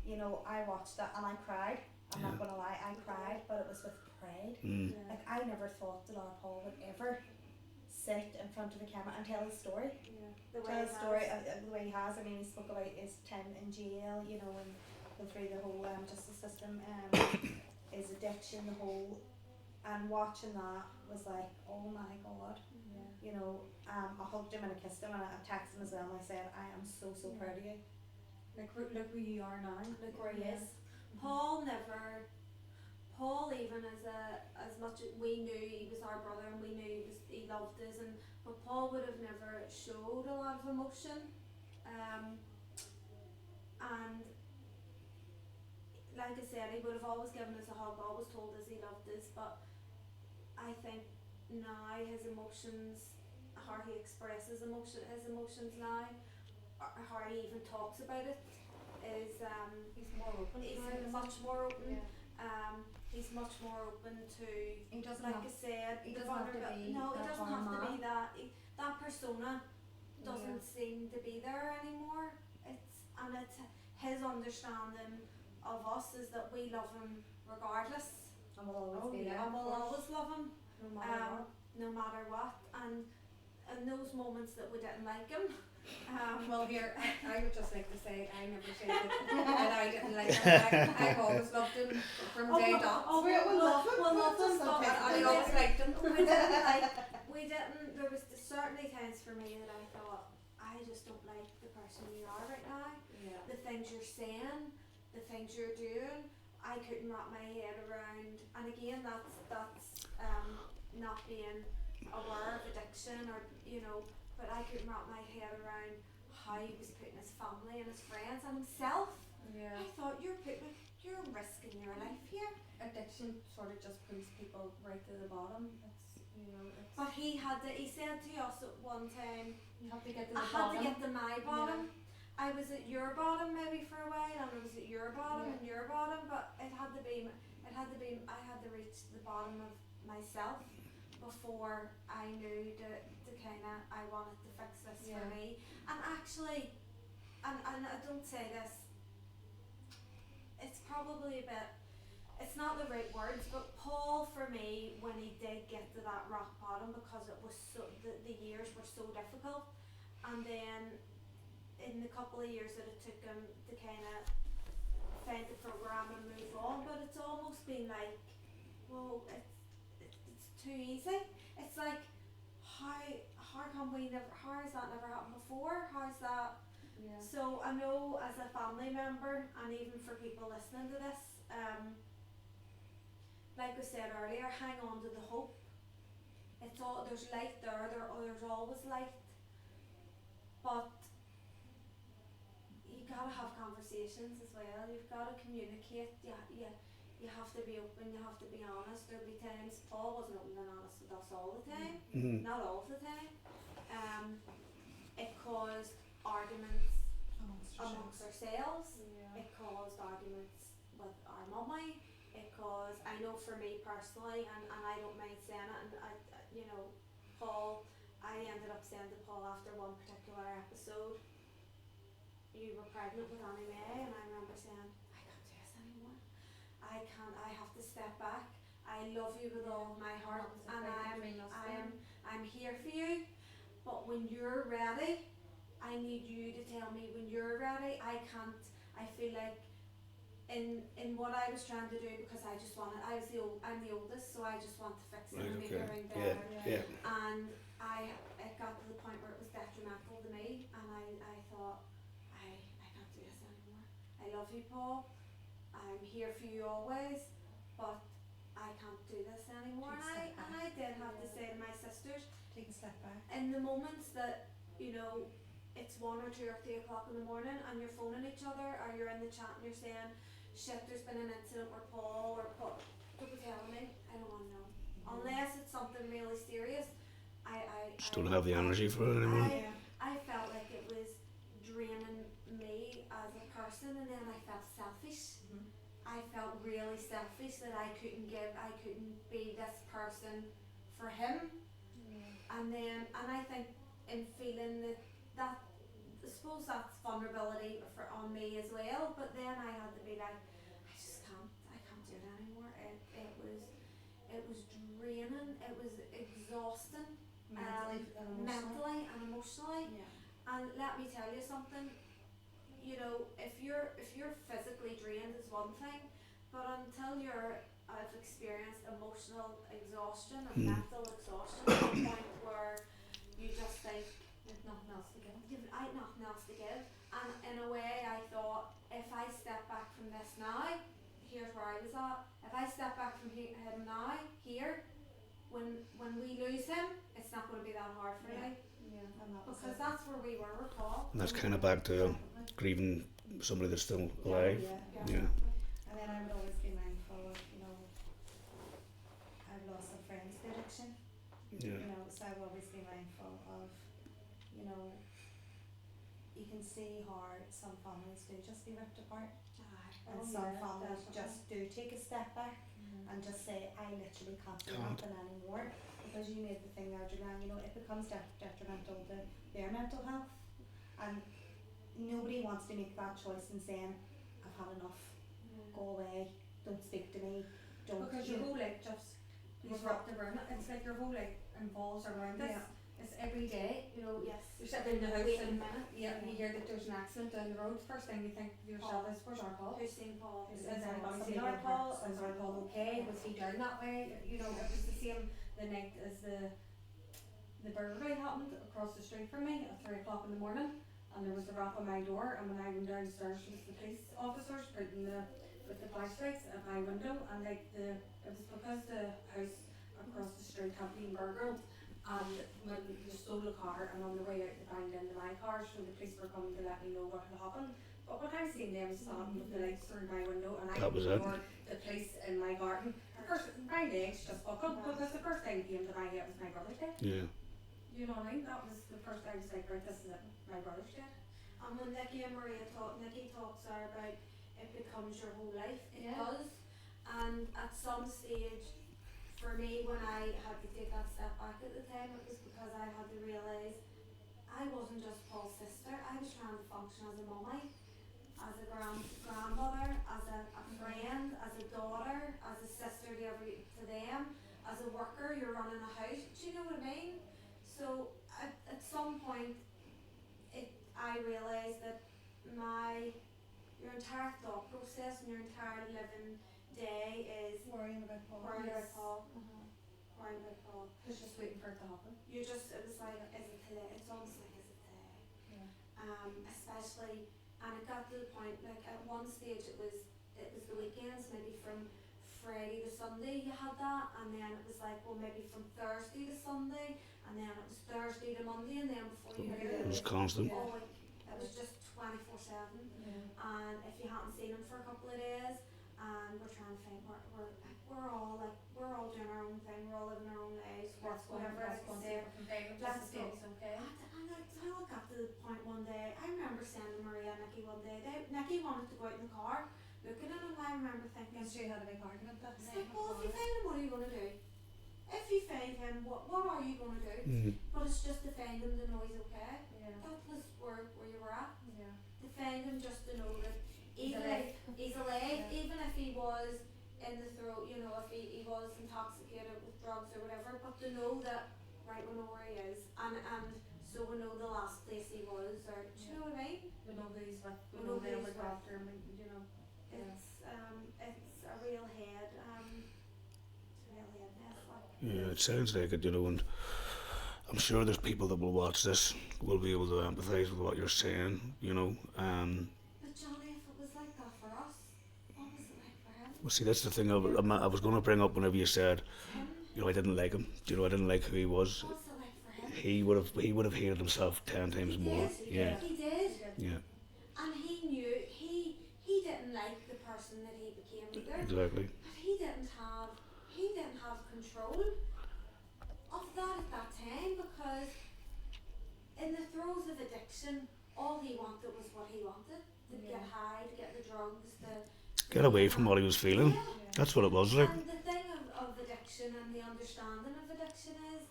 you know, I watched it and I cried. I'm not
Yeah.
gonna lie, I cried, but it was with pride.
Mm.
Yeah.
Like, I never thought that our Paul would ever sit in front of the camera and tell his story.
Yeah. The way
Tell
he
his story
has.
the way he has. I mean, he spoke about his time in jail, you know, and go through the whole justice system, his addiction, the whole, and watching that was like, oh my god.
Yeah.
You know, I hugged him and I kissed him and I texted him as well, and I said, I am so proud of you.
Look who you are now.
Look where he
Yeah.
is.
Paul even as much as we knew he was our brother and we knew he loved us, but Paul would have never showed a lot of emotion, and like I said, he would have always given us a hug, always told us he loved us, but I think now his emotions, how he expresses his emotions now, or how he even talks about it, is
He's more open.
he's
now, isn't
much
he?
more open.
Yeah.
He's much more open to,
He doesn't
like
have,
I said,
he
the
doesn't have to
vulnerability.
be
No, he
that
doesn't
hard
have to be
man.
that persona doesn't seem to be there anymore. It's his understanding of us is that we love him regardless,
and will always
Oh,
be
yeah.
there.
and we'll
course.
always love him,
No matter what.
no matter what. And in those moments that we didn't like him,
Well, here, I would just like to say I never said that I didn't like him. I've always loved him from day dot.
Oh,
We love him.
we'll love him,
Just
but
sometimes
I
we
always
didn't-
liked him.
there was certainly times for me that I thought, I just don't like the person you are right now,
Yeah.
the things you're saying, the things you're doing. I couldn't wrap my head around, and again, that's not being aware of addiction, or but I couldn't wrap my head around how he was putting his family and his friends and himself.
Yeah.
I thought, you're risking your life here.
Addiction sort of just pulls people right to the bottom. It's
But he said to us at one time,
you have to get to
I
the
had
bottom.
to get to my bottom. I was at your bottom maybe for a while, and I was at your bottom
Yeah.
and your bottom, but I had to reach the bottom of myself before I knew that I wanted to fix this for
Yeah.
me. And actually, and I don't say this, it's probably a bit, it's not the right words, but Paul, for me, when he did get to that rock bottom, because it was the years were so difficult, and then in the couple of years that it took him to kind of find the program and move on, but it's almost been like, well, it's too easy. It's like, how come how has that never happened before? How's that?
Yeah.
So I know, as a family member, and even for people listening to this, like I said earlier, hang on to the hope. There's light there. There's always light, but you gotta have conversations as well. You've gotta communicate. You have to be open. You have to be honest. There'll be times Paul wasn't open and honest with us all the time.
Mm.
Not all the time. It caused arguments amongst ourselves.
Yeah.
It caused arguments with our mummy. It caused, I know for me personally, and I don't mind saying it, and Paul, I ended up saying to Paul after one particular episode, you were pregnant with Annie Mae, and I remember saying, I can't do this anymore. I have to step back. I love you with all my heart, and I'm here for you, but when you're ready, I need you to tell me when you're ready. I feel like in what I was trying to do, because I'm the oldest, so I just want to fix it
Right,
and make
okay.
everything
Yeah,
better.
yeah.
And it got to the point where it was detrimental to me, and I thought, I can't do this anymore. I love you, Paul. I'm here for you always, but I can't do this anymore.
Take a step
And I did have to say to my sisters,
Take a step back.
in the moments that, it's 1 or 2 or 3 o'clock in the morning and you're phoning each other, or you're in the chat and you're saying, shit, there's been an incident where Paul, don't be telling me, I don't want to know. Unless it's something really serious,
Just don't have the energy for it anymore.
Yeah.
I felt like it was draining me as a person, and then I felt selfish.
Mhm.
I felt really selfish that I couldn't be this person for him. And I think in feeling that I suppose that's vulnerability on me as well. But then I had to be like, I can't do it anymore. It was draining. It was exhausting, mentally and emotionally.
Yeah.
And let me tell you something. You know, if you're physically drained is one thing, but until I've experienced emotional exhaustion and mental exhaustion to the point where you just think
There's nothing else to give.
I had nothing else to give. And in a way, I thought, if I step back from this now, here's where I was at. If I step back from him now, here, when we lose him, it's not going to be that hard for me.
Yeah, and that was
Because
it.
that's where we were with Paul.
And that's kind of back to grieving somebody that's still alive.
Yeah.
Yeah.
And then I would always be mindful of, I've lost some friends to addiction.
Yeah.
So I would always be mindful of, you can see how some families do just be ripped apart, and some families just do take a step back and just say, I literally can't do nothing anymore, because you made the thing there, Julian, it becomes detrimental to their mental health, and nobody wants to make that choice and saying, I've had enough, go away, don't speak to me, don't.
Because your whole life just disrupted around it. It's like your whole life involves around this.
Yeah.
It's every day,
Yes.
you're sitting in the house
Wait a
and
minute.
you hear that there's an accident down the road. First thing you think to yourself is, where's our Paul?
Who's seen Paul?
Is anybody seen our Paul? Is our Paul okay? Was he down that way? It was the same the night as the burglary happened across the street from me at 3 o'clock in the morning, and there was a rap on my door, and when I went downstairs it was the police officers putting with the flashlights at my window, and it was because the house across the street had been burgled, and when they stole the car, and on the way out they banged into my car, so the police were coming to let me know what had happened. But when I seen them standing with the lights through my window, and I ignored the police in my garden, of course my legs just buckled, because the first thing came to my head was my brother's dead.
Yeah.
You know what I mean? That was the first I was like, right, this is it, my brother's dead.
And when Nikki and Maria Nikki talks there about it becomes your whole life. It
Yeah.
does. And at some stage, for me, when I had to take that step back at the time, it was because I had to realise I wasn't just Paul's sister. I was trying to function as a mummy, as a grandmother, as a friend, as a daughter, as a sister to them, as a worker. You're running a house. Do you know what I mean? So at some point, I realised that your entire thought process and your entire living day is
Worrying about Paul.
worrying about
Yes.
Paul.
Uh-huh.
Worrying about Paul.
It's just waiting for it to happen.
It was like, is it today? It's almost like, is it today?
Yeah.
Especially, and it got to the point, like at one stage it was the weekends, maybe from Friday to Sunday you had that, and then it was like, well, maybe from Thursday to Sunday, and then it was Thursday to Monday, and then before you knew
It
it,
was constant.
all week. It was just 24/7. And if you hadn't seen him for a couple of days, and we're trying to think, we're all doing our own thing, we're all living our own lives, whatever it is. Let's go.
Okay.
And until it got to the point one day, I remember saying to Maria and Nikki one day, Nikki wanted to go out in the car, looking at him, and I remember thinking,
Because she had a big argument that
it's
night.
like, well, if you find him, what are you going to do? If you find him, what are you going to do?
Mm.
But it's just to find him to know he's okay.
Yeah.
That was where you were at.
Yeah.
To find him just to know that
He's
even
alive.
if he's alive,
Yeah.
even if he was in the throat, if he was intoxicated with drugs or whatever, but to know that, right, we know where he is, and so we know the last place he was, or do you know what I mean?
We know who he's with.
We know who
they'll
he's
look
with.
after him.
Yeah.
It's a real head, it's a real head mess, like.
Yeah, it sounds like it, and I'm sure there's people that will watch this, will be able to empathise with what you're saying,
But Johnny, if it was like that for us, what was it like for him?
Well, see, that's the thing I was going to bring up whenever you said,
Him?
I didn't like him. I didn't like who he was.
What's it like for him?
He would have hated himself 10 times more. Yeah,
He did.
yeah,
And he knew he didn't like the person that he became either.
exactly.
But he didn't have control of that at that time, addiction, all he wanted was what he wanted. To
Yeah.
get high, to get the drugs, to
Get away from what he was feeling.
Yeah.
Yeah.
That's what it was like.
And the thing of addiction and the understanding of addiction is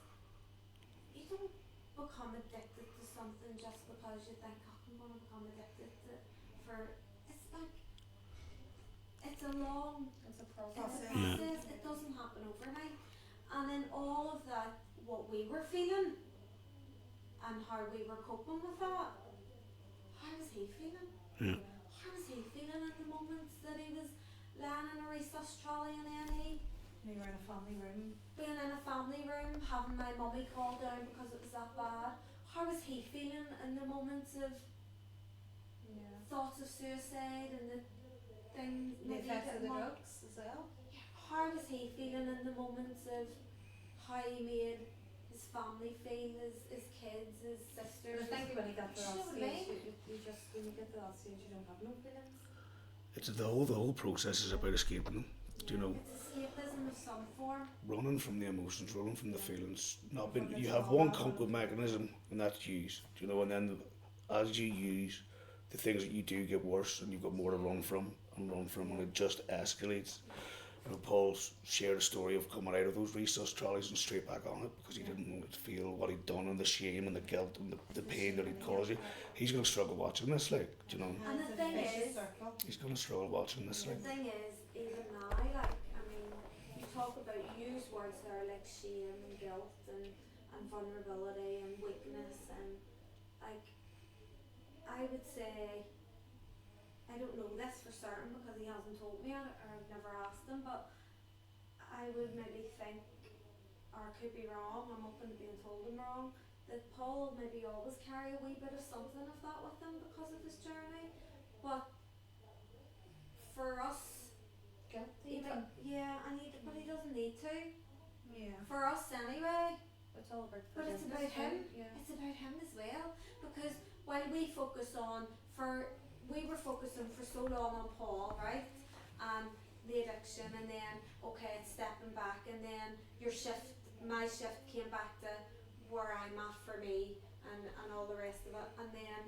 you don't become addicted to something just because you think, oh, I'm going to become addicted to it for, it's like, it's a long,
It's a
it's a
process.
Yeah.
process, it doesn't happen overnight. And in all of that, what we were feeling and how we were coping with that, how was he feeling?
Yeah.
How was he feeling in the moments that he was lying in a resus trolley and then he
We were in a family room.
being in a family room, having my mummy called down because it was that bad? How was he feeling in the moments of
Yeah.
thoughts of suicide and the things
The
maybe
effects of
getting
the
on?
drugs as well.
How was he feeling in the moments of how he made his family feel, his kids, his sisters?
But I think when you get to
Do you know
that
what I
stage,
mean?
you just, when you get to that stage, you don't have no feelings.
It's the whole process is about escaping them. Do you know?
It's escapism of some form.
Running from the emotions, running from the feelings. Not being,
From the
you have
trauma.
one coping mechanism, and that's use. Do you know? And then as you use, the things that you do get worse, and you've got more to run from, and it just escalates. You know, Paul shared a story of coming out of those resus trolleys and straight back on it because he didn't know to feel what he'd done and the shame and the guilt and the pain that he'd caused you. He's going to struggle watching this, like, do you know?
And the
it's a
thing
vicious
is-
circle.
He's going to struggle watching this,
The
like.
thing is, even now, like, I mean, you talk about, you use words there like shame and guilt and vulnerability and weakness and, like, I would say, I don't know this for certain because he hasn't told me it or I've never asked him, but I would maybe think, or I could be wrong, I'm open to being told I'm wrong, that Paul maybe always carry a wee bit of something of that with him because of his journey, but for us,
Guilty.
yeah, but he doesn't need to.
Yeah.
For us anyway,
It's all about
but it's about
forgiveness too,
him.
Yeah.
It's about him as well. Because while we were focusing for so long on Paul, right? And the addiction, and then okay, it's stepping back, and then my shift came back to where I'm at for me, and all the rest of it, and then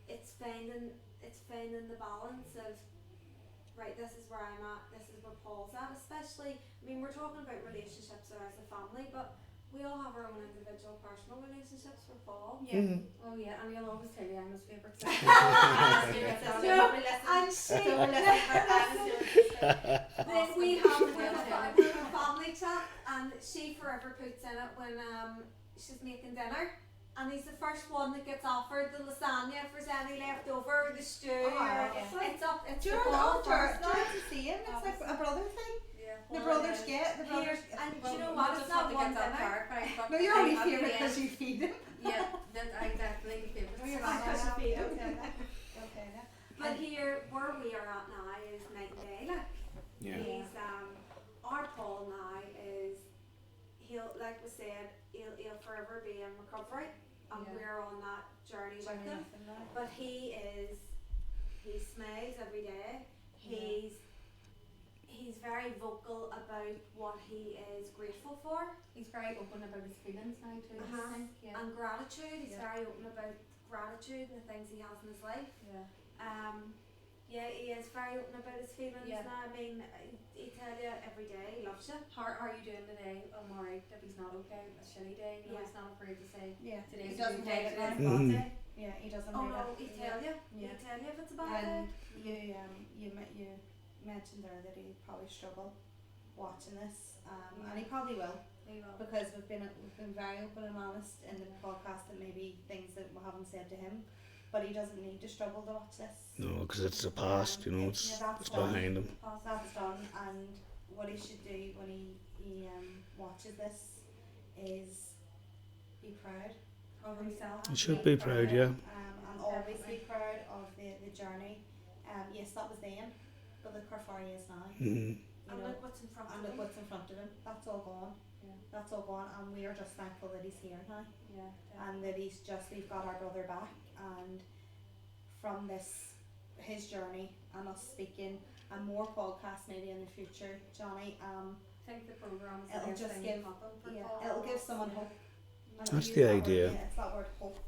it's finding the balance of, right, this is where I'm at, this is where Paul's at, especially, I mean, we're talking about relationships as a family, but we all have our own individual personal relationships with Paul.
Yeah.
Oh yeah, and he'll always tell you I'm his favourite
No,
sister.
and she, then
Awesome.
we have a family chat, and she forever puts in it when she's making dinner, and he's the first one that gets offered the lasagna if there's any left over, the stew,
Oh,
or
yeah.
it's up, it's
Jared,
Paul
oh,
first.
Jared, it's the same. It's like a brother thing.
Yeah.
The brothers get, the brothers
Here, and
Well,
do you know
we
what?
just
It's
have
not
to
one
get that
dinner.
clarified, but
No, you're
I
only
have
favourite
the,
because you feed him.
Yeah, that I definitely favourite.
No, you're
not.
because you feed him.
Okay.
Okay, now.
But here, where we are at now is night and day. Like,
Yeah.
he's our Paul now is, like we said, he'll forever be in recovery, and
Yeah.
we're on that journey with
Journey
him.
with him now.
But he smiles every day. He's very vocal about what he is grateful for,
He's very open about his feelings now too,
Uh-huh.
I think. Yeah.
and gratitude. He's
Yeah.
very open about gratitude and the things he has in his life.
Yeah.
Yeah, he is very open about his feelings
Yeah.
now. I mean, he tell you every day he loves you.
How are you doing today? I'm alright. If he's not okay, a shitty day, you know,
Yeah.
he's not afraid to say
Yeah.
today's
He
a
doesn't
good day,
hide it
today's
now.
a bad
Mhm.
day.
Yeah, he doesn't
Oh
hide
no,
it.
he tell you.
Yeah.
He tell you if it's a bad day.
And you mentioned there that he'd probably struggle watching this, and he probably will,
There you go.
because we've been very open and honest in the podcast, and maybe things that we haven't said to him, but he doesn't need to struggle to watch this.
No, because it's the past, you know, it's
Yeah, that's
it's
done.
behind him.
That's done, and what he should do when he watches this is be proud
Of himself.
He should be proud, yeah.
and always be proud of the journey. Yes, that was then, but look how far he is now.
Mm-hmm.
You
And
know,
look what's in front
and
of
look
him.
what's in front of him. That's all gone.
Yeah.
That's all gone, and we are just thankful that he's here now,
Yeah.
and that we've got our brother back, and from this, his journey, and us speaking, and more podcasts maybe in the future, Johnny.
I think the programme is
It'll
the best
just
thing
give-
to happen for
Yeah,
Paul.
it'll give someone hope. And
That's
use
the
that word,
idea.
yeah, it's that word hope.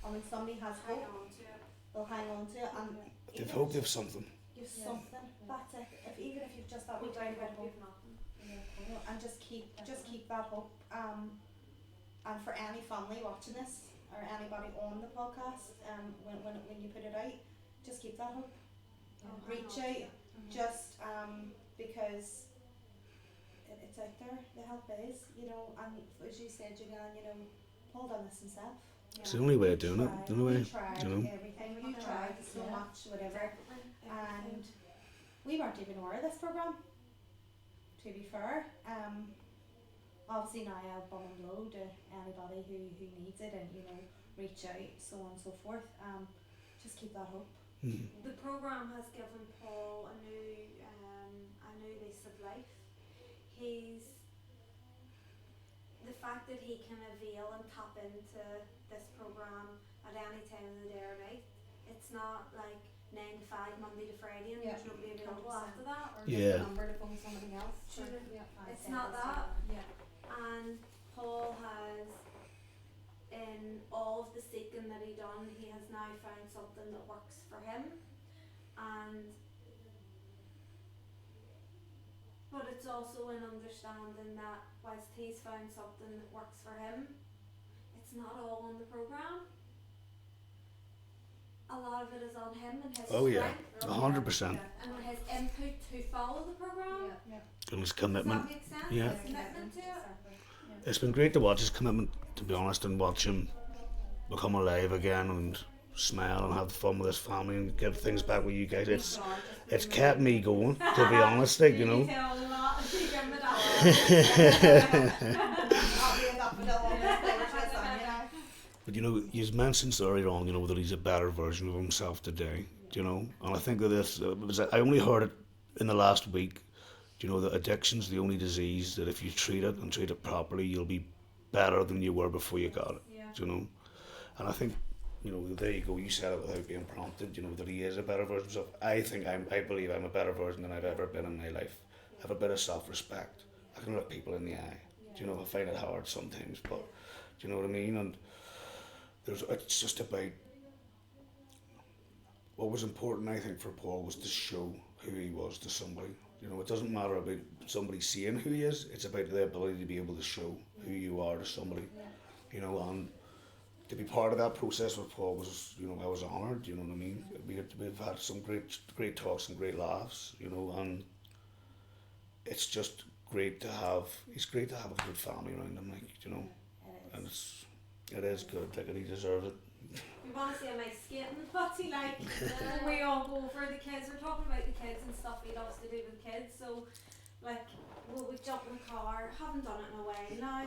and when somebody has
hang
hope,
on to it.
they'll hang on to it, and
If they've
even
hope,
if
they've something.
you've
Yeah.
something, that's it. If even if you've just that wee
Without
tiny bit
hope,
of
you've
hope,
nothing.
you know, and just keep that hope. And for any family watching this or anybody on the podcast, when you put it out, just keep that hope.
Oh, hang
Reach
on to
out,
it.
just because it's out there. The help is, you know, and as you said, Julianne, you know, Paul done this himself.
It's the only way of doing it.
Tried,
The only way,
he tried
you know.
everything. You
Everything.
tried so
Yeah.
much, whatever,
Definitely.
and we weren't even aware of this program. To be fair, obviously now I'll bum and blow to anybody who needs it, and you know, reach out, so on and so forth. Just keep that hope.
The program has given Paul a new lease of life. He's the fact that he can avail and tap into this program at any time of the day or night. It's not like 9 to 5 Monday to Friday and
Yeah.
there's nobody available
100%.
after that.
Or
Yeah.
get the number to phone somebody else.
Sure.
Yeah.
It's not that.
Yeah.
And Paul has, in all of the seeking that he done, he has now found something that works for him. And but it's also in understanding that whilst he's found something that works for him, it's not all on the programme. A lot of it is on him and his
Oh yeah,
strength
100%.
and his input to follow the programme.
Yeah.
And his
Does
commitment.
that make sense?
Yeah.
His commitment to it.
Exactly. Yeah.
It's been great to watch his commitment, to be honest, and watch him become alive again and smile and have fun with his family and get things back with you guys. It's kept me going, to be honest, like, you know.
tell him that. You give him that.
I'll be up with all this thing, which is on, you know.
But you know, you mentioned earlier on, you know, that he's a better version of himself today, you know. And I think that this, I only heard it in the last week, you know, that addiction's the only disease that if you treat it and treat it properly, you'll be better than you were before you got it,
Yeah.
you know. And I think, you know, there you go, you said it without being prompted, you know, that he is a better version of himself. I believe I'm a better version than I've ever been in my life. I have a bit of self-respect. I can look people in the eye. Do you know, I find it hard sometimes, but do you know what I mean? And it's just about, what was important, I think, for Paul was to show who he was to somebody. You know, it doesn't matter about somebody seeing who he is, it's about the ability to be able to show who you are to somebody. You know, and to be part of that process with Paul was, you know, I was honoured, you know what I mean? We've had some great talks and great laughs, you know, and it's just it's great to have a good family around him, like, you know, and it is good, like, and he deserves it.
We want to see him ice skating. What's he like? And we all go over the kids. We're talking about the kids and stuff he loves to do with kids. So, like, we jump in the car. Haven't done it in a while now.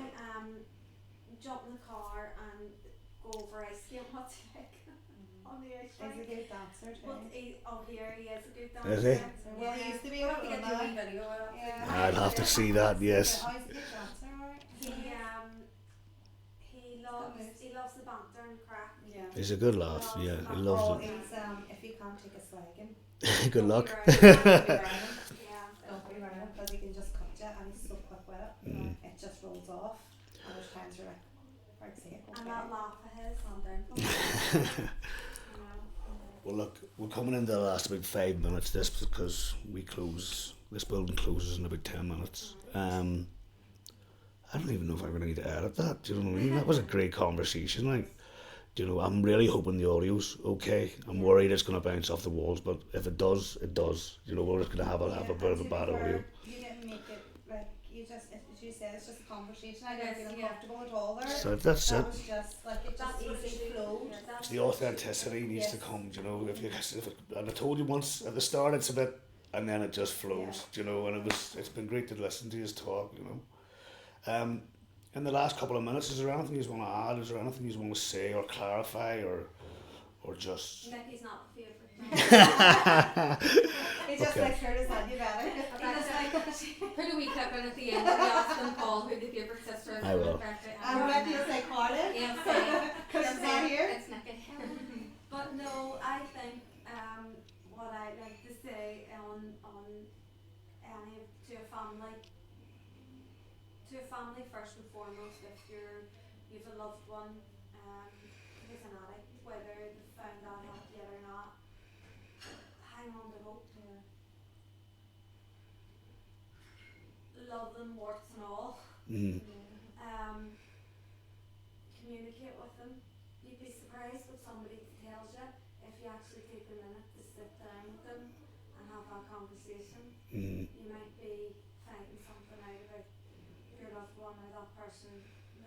Jump in the car and go over ice skating. What's he like on the ice
He's a
rink?
good dancer too.
But here he is a good dancer.
Is he?
Well, he used to be
We'll
able
have
to
to
do
get the wee
that.
video out.
Yeah.
I'd have to see that, yes.
Oh, he's a good dancer, alright.
He loves the banter and crack.
Yeah.
He's a good laugh, yeah, he loves
Oh,
it.
he's if you can't take a slagging,
Good luck.
don't be wearing him.
Yeah.
Don't be wearing him because he can just cut you and he's so quick with it.
Mm.
It just rolls off. And there's times you're like, for God's sake,
And
okay.
that laugh of his.
Calm down.
Well, look, we're coming into the last about 5 minutes. This because this building closes in about 10 minutes. I don't even know if I'm going to need to edit that. Do you know what I mean? That was a great conversation. Like, do you know, I'm really hoping the audio's okay. I'm worried it's going to bounce off the walls, but if it does, it does. You know, we're just going to have a bit of a bad audio.
You didn't make it like you just, as you said, it's just a conversation. I
Yes,
didn't feel
yeah.
uncomfortable at all there.
So that's
That
it.
was just like it just easily flowed.
It's the authenticity needs to
Yes.
come. You know, and I told you once at the start, it's a bit, and then it just flows. You know, and it's been great to listen to his talk. You know. In the last couple of minutes, is there anything you want to add? Is there anything you want to say or clarify or just?
Nicky's not the favourite.
He just
Okay.
like hurt his hand, you better.
Put a wee clip in at the end. We asked them Paul who the favourite sister is.
I will.
I'm ready to say Carla.
Yes,
Because she's not here.
It's Nicky.
But no, I think what I like to say on any to a family first and foremost, if you've a loved one who's an addict, whether they found that help yet or not, hang on to hope.
Yeah.
Love them, warts and all.
Mm.
Communicate with them. You'd be surprised what somebody tells you if you actually take a minute to sit down with them and have that conversation.
Mm.
You might be finding something out about your loved one or that person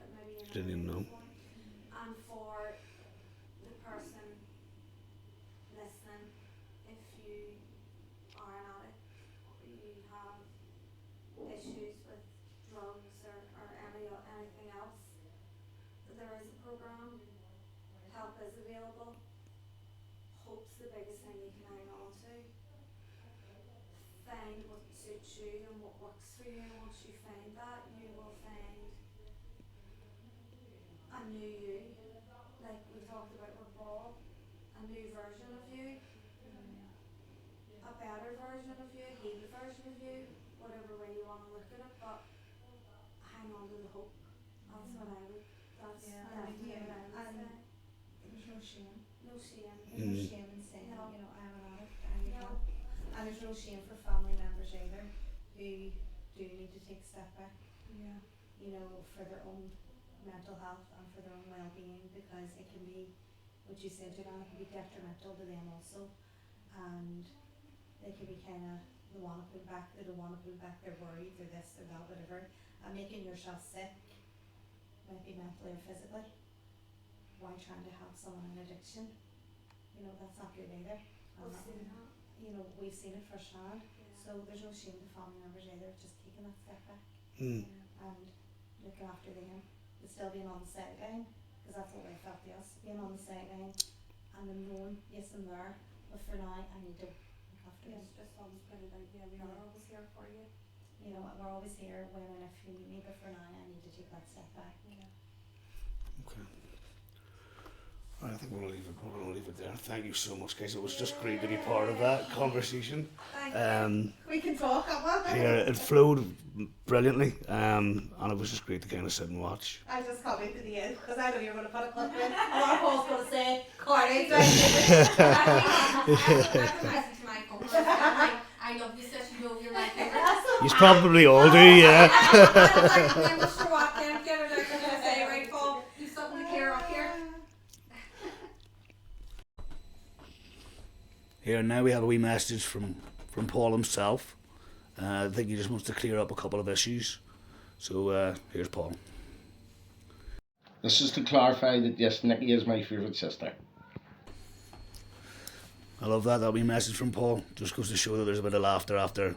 that maybe you
Didn't even know.
before. And for the person listening, if you are an addict or you have issues with drugs or anything else, there is a program, help is available, hope's the biggest thing you can hang on to. Find what suits you and what works for you, and once you find that, you will find a new you, like we talked about with Paul, a new version of you, a better version of you, a healed version of you, whatever way you want to look at it, but hang on to the hope. That's what I would, that's
Yeah,
definitely
and
what I would say.
there's no shame.
No shame.
There's no
Mm.
shame in saying,
No.
you know, I'm an addict, I need
No.
help. And there's no shame for family members either who do need to take a step back,
Yeah.
you know, for their own mental health and for their own well-being, because it can be, what you said, Joanne, it can be detrimental to them also, and they can be kind of, they want to pull back, they don't want to pull back, they're worried, they're this, they're that, whatever, and making yourself sick, might be mentally or physically, while trying to help someone in addiction, you know, that's not good either.
We'll see that.
You know, we've seen it firsthand,
Yeah.
so there's no shame to family members either, just taking that step back
Mm.
and looking after them, but still being on the sideline, because that's what I felt to us, being on the sideline and them knowing, yes, I'm there, but for now I need to look after them.
Yes, just always put it out, yeah, we are
Yeah.
always here for you.
You know, we're always here when and if you need me, but for now I need to take that step back.
Yeah.
Okay. All right, I think we're gonna leave it there. Thank you so much, guys. It was just great to be part of that conversation.
We can talk, can't we?
Yeah, it flowed brilliantly, and it was just great to kind of sit and watch.
I just can't wait to the end, because I know you're going to put a clip in, or Paul's going to say, Corey,
I message my phone. I love you, sis. You know you're my favourite.
You probably all do, yeah.
I'm not sure what then. Get it out and say, right, Paul, do something to clear up here.
Here now we have a wee message from Paul himself. I think he just wants to clear up a couple of issues. So here's Paul.
This is to clarify that yes, Nikki is my favourite sister.
I love that wee message from Paul. Just goes to show that there's a bit of laughter after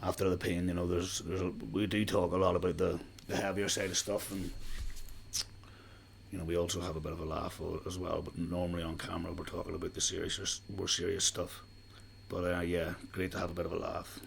the pain. You know, we do talk a lot about the heavier side of stuff, and you know, we also have a bit of a laugh as well. But normally on camera we're talking about the more serious stuff. But yeah, great to have a bit of a laugh.